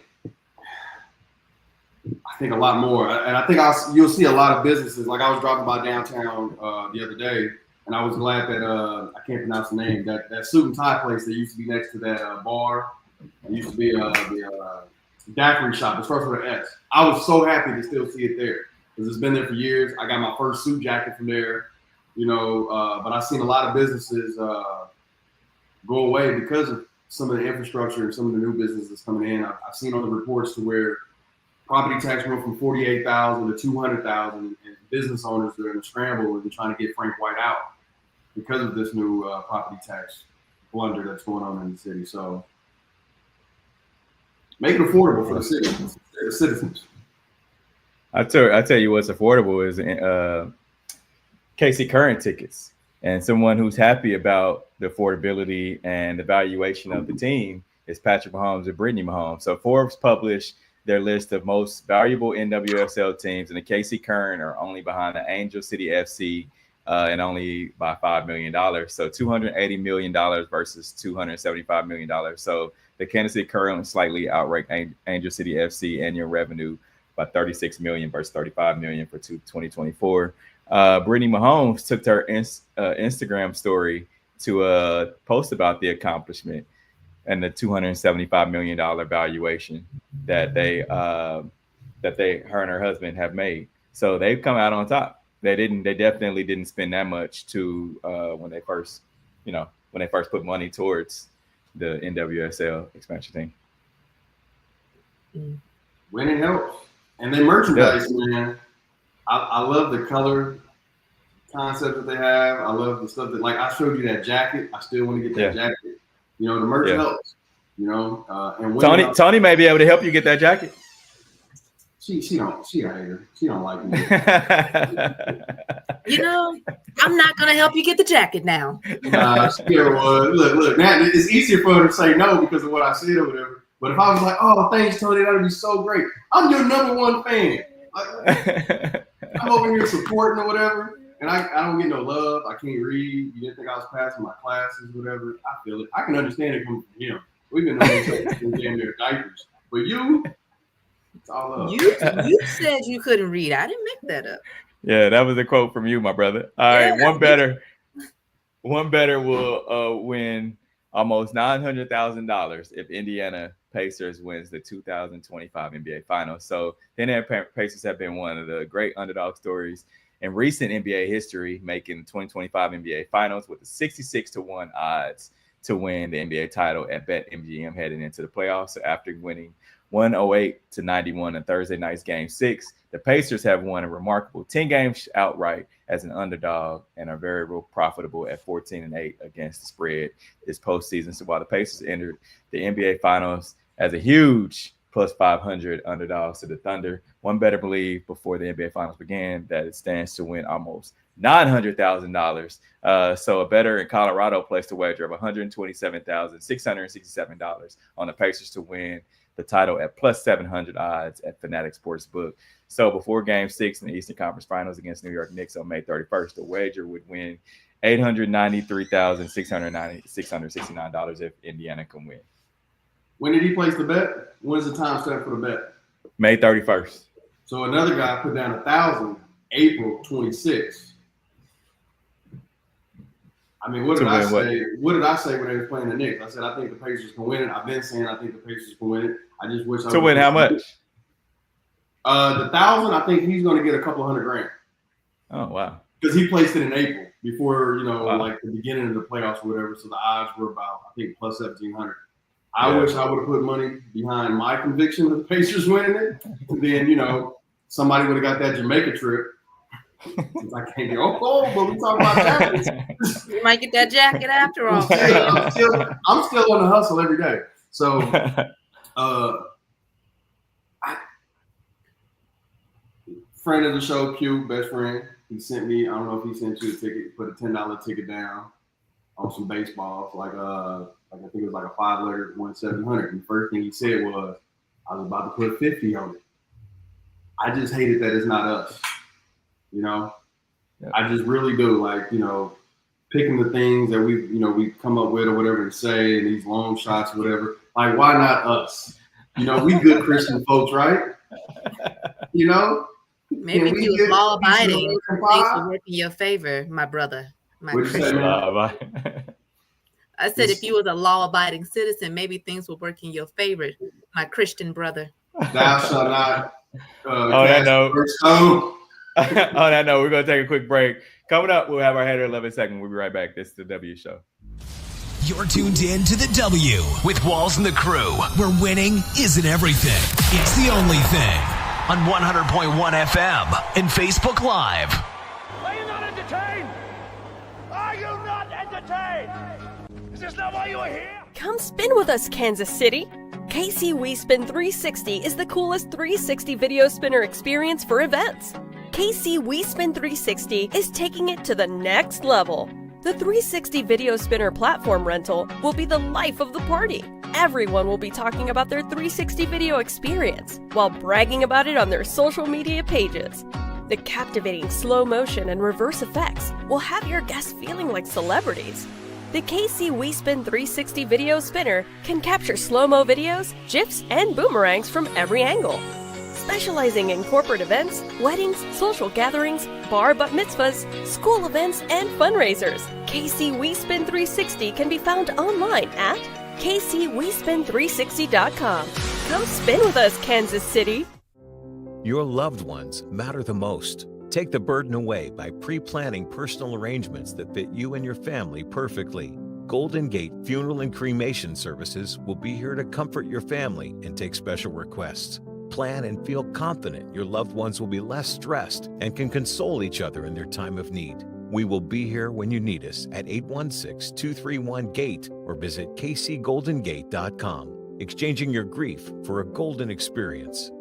a lot more. And I think you'll see a lot of businesses. Like I was driving by downtown the other day, and I was glad that I can't pronounce the name, that suit and tie place that used to be next to that bar. It used to be the daiquiri shop. It starts with an S. I was so happy to still see it there because it's been there for years. I got my first suit jacket from there, but I've seen a lot of businesses go away because of some of the infrastructure and some of the new businesses coming in. I've seen on the reports to where property tax went from $48,000 to $200,000, and business owners are in a scramble and trying to get Frank White out because of this new property tax blunder that's going on in the city. So make it affordable for the citizens. I tell you what's affordable is KC Current tickets. And someone who's happy about the affordability and the valuation of the team is Patrick Mahomes and Brittany Mahomes. So Forbes published their list of most valuable NWSL teams, and the KC Current are only behind the Angel City FC and only by $5 million. So $280 million versus $275 million. So the Kansas City Current slightly outranked Angel City FC annual revenue by $36 million versus $35 million for 2024. Brittany Mahomes took to her Instagram story to post about the accomplishment and the $275 million valuation that her and her husband have made. So they've come out on top. They definitely didn't spend that much when they first put money towards the NWSL expansion team. Winning helps. And then merchandise, man. I love the color concept that they have. I love the stuff that, like, I showed you that jacket. I still want to get that jacket. You know, the merch helps. You know, and Tony may be able to help you get that jacket. She don't like me. You know, I'm not gonna help you get the jacket now. She never was. Look. Now it's easier for her to say no because of what I said or whatever. But if I was like, "Oh, thanks, Tony, that'd be so great," I'm your #1 fan. I'm over here supporting or whatever, and I don't get no love. I can't read. You didn't think I was passing my classes, whatever. I feel it. I can understand it coming from him. We've been knowing each other since damn near diapers. But you, it's all up. You said you couldn't read. I didn't make that up. Yeah, that was a quote from you, my brother. All right, one better will win almost $900,000 if Indiana Pacers wins the 2025 NBA Finals. So the Indiana Pacers have been one of the great underdog stories in recent NBA history, making the 2025 NBA Finals with the 66-1 odds to win the NBA title at BetMGM heading into the playoffs. So after winning 108-91 in Thursday night's Game 6, the Pacers have won a remarkable 10 games outright as an underdog and are very real profitable at 14-8 against the spread this postseason. So while the Pacers entered the NBA Finals as a huge plus 500 underdogs to the Thunder, one better believe before the NBA Finals began that it stands to win almost $900,000. So a better in Colorado placed a wager of $127,667 on the Pacers to win the title at plus 700 odds at Fanatic Sportsbook. So before Game 6 in the Eastern Conference Finals against New York Knicks on May 31st, the wager would win $893,669 if Indiana can win. When did he place the bet? When's the time stamp for the bet? May 31st. So another guy put down 1,000 April 26th. I mean, what did I say? What did I say when they were playing the Knicks? I said I think the Pacers can win it. I've been saying I think the Pacers can win it. I just wish I to win how much? The 1,000. I think he's going to get a couple $100,000. Oh wow! Because he placed it in April before like the beginning of the playoffs or whatever. So the odds were about I think plus 1,700. I wish I would have put money behind my conviction of the Pacers winning it. And then somebody would have got that Jamaica trip. Since I can't go, but we talking about jackets. You might get that jacket after all. I'm still on the hustle every day. So, friend of the show, Q, best friend, he sent me. I don't know if he sent you a ticket. Put a $10 ticket down on some baseballs, like I think it was like a 5-letter 1,700. And the first thing he said was, "I was about to put 50 on it." I just hated that it's not us. I just really do. Like, picking the things that we come up with or whatever to say, and these long shots, whatever. Like, why not us? We good Christian folks, right? Maybe if you was law abiding, things would work in your favor, my brother. What'd you say, man? I said if you was a law abiding citizen, maybe things would work in your favor, my Christian brother. Thou shalt not. On that note, we're going to take a quick break. Coming up, we'll have our header 11 seconds. We'll be right back. This is the W Show. You're tuned in to the W with Walls and the crew, where winning isn't everything. It's the only thing. On 100.1 FM and Facebook Live. Are you not entertained? Are you not entertained? Is this not why you are here? Come spin with us, Kansas City. KC WeSpin 360 is the coolest 360 video spinner experience for events. KC WeSpin 360 is taking it to the next level. The 360 video spinner platform rental will be the life of the party. Everyone will be talking about their 360 video experience while bragging about it on their social media pages. The captivating slow motion and reverse effects will have your guests feeling like celebrities. The KC WeSpin 360 video spinner can capture slow-mo videos, GIFs, and boomerangs from every angle. specializing in corporate events, weddings, social gatherings, bar bat mitzvahs, school events, and fundraisers. KC We Spin 360 can be found online at kcwespin360.com. Come spin with us, Kansas City. Your loved ones matter the most. Take the burden away by pre-planning personal arrangements that fit you and your family perfectly. Golden Gate Funeral and Cremation Services will be here to comfort your family and take special requests. Plan and feel confident your loved ones will be less stressed and can console each other in their time of need. We will be here when you need us at 816-231-GATE or visit kcgoldengate.com. Exchanging your grief for a golden experience.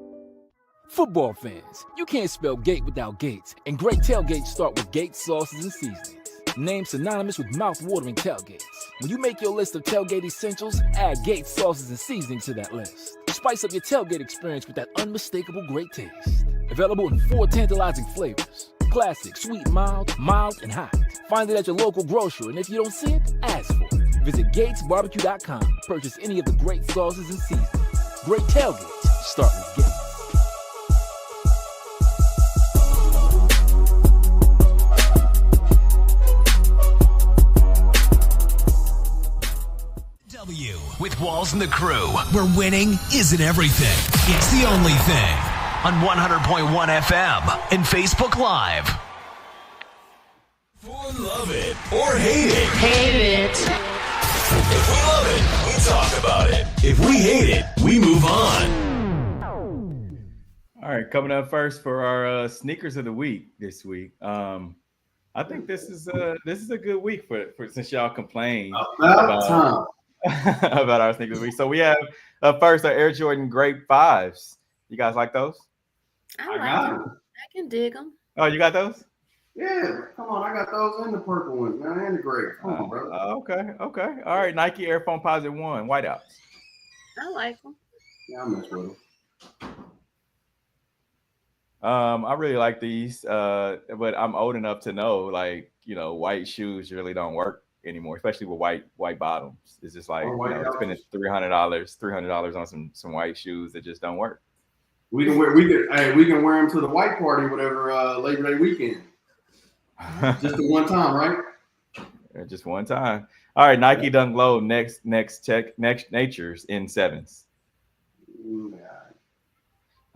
Football fans, you can't spell gate without Gates, and great tailgates start with Gates sauces and seasonings. Named synonymous with mouth-watering tailgates. When you make your list of tailgate essentials, add Gates sauces and seasonings to that list. Spice up your tailgate experience with that unmistakable great taste. Available in 4 tantalizing flavors: classic, sweet, mild, and hot. Find it at your local grocer, and if you don't see it, ask for it. Visit GatesBarbecue.com to purchase any of the great sauces and seasonings. Great tailgates start with Gates. With Walls and the Crew, where winning isn't everything. It's the only thing. On 100.1 FM and Facebook Live. Love it or hate it. Hate it. If we love it, we talk about it. If we hate it, we move on. All right, coming up first for our sneakers of the week this week. I think this is a good week for since y'all complained about our sneakers of the week. So we have first our Air Jordan Grape 5s. You guys like those? I like them. I can dig them. Oh, you got those? Yeah, come on. I got those and the purple ones, man, and the gray. Come on, brother. Okay. All right, Nike Air Foam Posit 1, whiteouts. I like them. Yeah, I mess with them. I really like these, but I'm old enough to know, like, white shoes really don't work anymore, especially with white bottoms. It's just like spending $300 on some white shoes that just don't work. We can wear them to the white party, whatever, Labor Day weekend. Just the one time, right? Yeah, just one time. All right, Nike Dunk Low next Natures in 7s.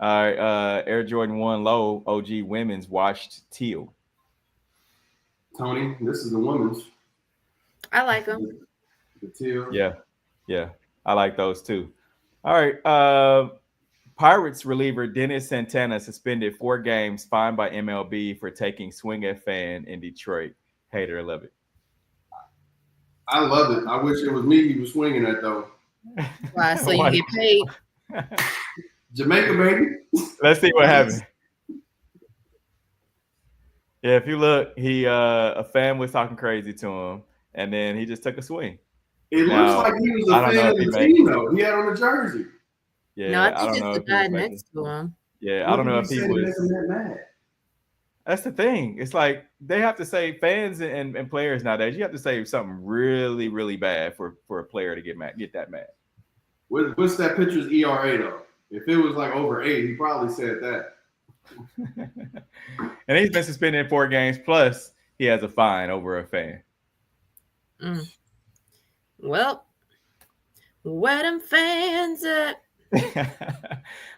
All right, Air Jordan 1 Low OG women's washed teal. Tony, this is the women's. I like them. The teal. Yeah, I like those too. All right, Pirates reliever Dennis Santana suspended 4 games, fined by MLB for taking swing at fan in Detroit. Hater, love it. I love it. I wish it was me he was swinging at though. Why? So you get paid. Jamaica, baby. Let's see what happened. Yeah, if you look, a fan was talking crazy to him, and then he just took a swing. It looks like he was a fan of the team, though. He had on the jersey. Yeah, no, I think it's the guy next to him. Yeah, I don't know if he was. That's the thing. It's like they have to say, fans and players nowadays, you have to say something really, really bad for a player to get that mad. What's that pitcher's ERA though? If it was like over 8, he probably said that. And he's been suspended 4 games, plus he has a fine over a fan. Well, where them fans at?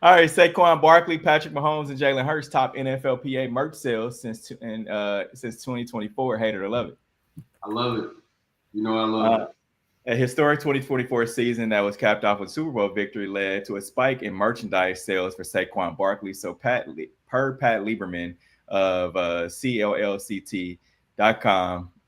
All right, Saquon Barkley, Patrick Mahomes, and Jalen Hurts top NFLPA merch sales since 2024. Hater to love it. I love it. I love it. A historic 2024 season that was capped off with Super Bowl victory led to a spike in merchandise sales for Saquon Barkley. So per Pat Lieberman of CLLCT.com,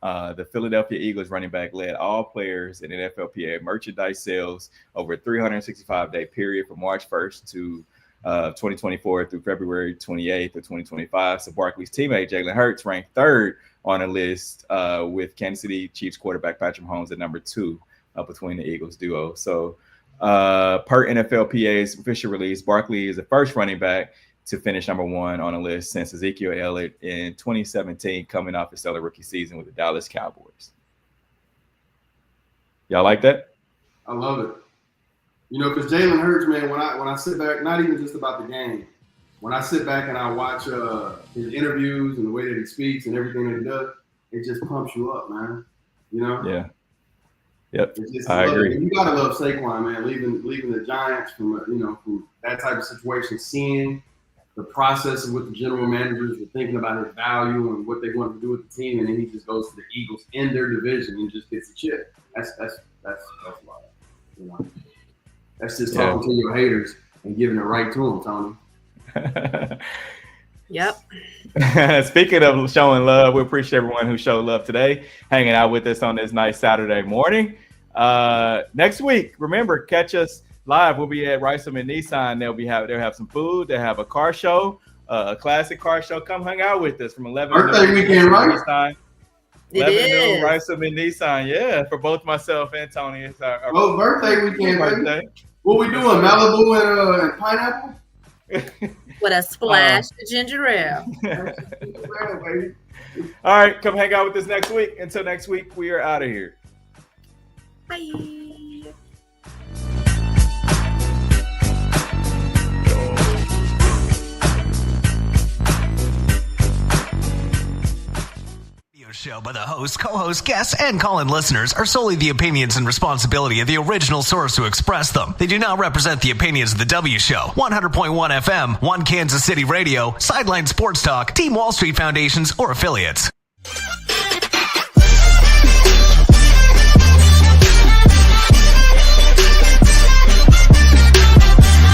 the Philadelphia Eagles running back led all players in NFLPA merchandise sales over a 365-day period from March 1st to 2024 through February 28th of 2025. So Barkley's teammate Jalen Hurts ranked 3rd on a list with Kansas City Chiefs quarterback Patrick Mahomes at number 2 between the Eagles duo. So per NFLPA's official release, Barkley is the first running back to finish number 1 on a list since Ezekiel Elliott in 2017, coming off his stellar rookie season with the Dallas Cowboys. Y'all like that? I love it. Because Jalen Hurts, man, when I sit back, not even just about the game, when I sit back and I watch his interviews and the way that he speaks and everything that he does, it just pumps you up, man. You know? Yeah. Yep. I agree. You gotta love Saquon, man. Leaving the Giants from that type of situation, seeing the process of what the general managers were thinking about his value and what they wanted to do with the team, and then he just goes to the Eagles in their division and just gets a chip. That's love. You know, that's just talking to your haters and giving it right to them, Tony. Yep. Speaking of showing love, we appreciate everyone who showed love today, hanging out with us on this nice Saturday morning. Next week, remember, catch us live. We'll be at Riceman Nissan. They'll have some food. They'll have a car show, a classic car show. Come hang out with us from 11. Birthday weekend, right? Nissan. 11 noon, Riceman Nissan. Yeah, for both myself and Tony. It's our birthday weekend, baby. What we doing? Malibu and pineapple? With a splash of ginger ale. All right, come hang out with us next week. Until next week, we are out of here. Bye. Show by the host, co-host, guests, and call-in listeners are solely the opinions and responsibility of the original source who expressed them. They do not represent the opinions of the W Show, 100.1 FM, One Kansas City Radio, Sideline Sports Talk, Team Wall Street Foundations, or affiliates.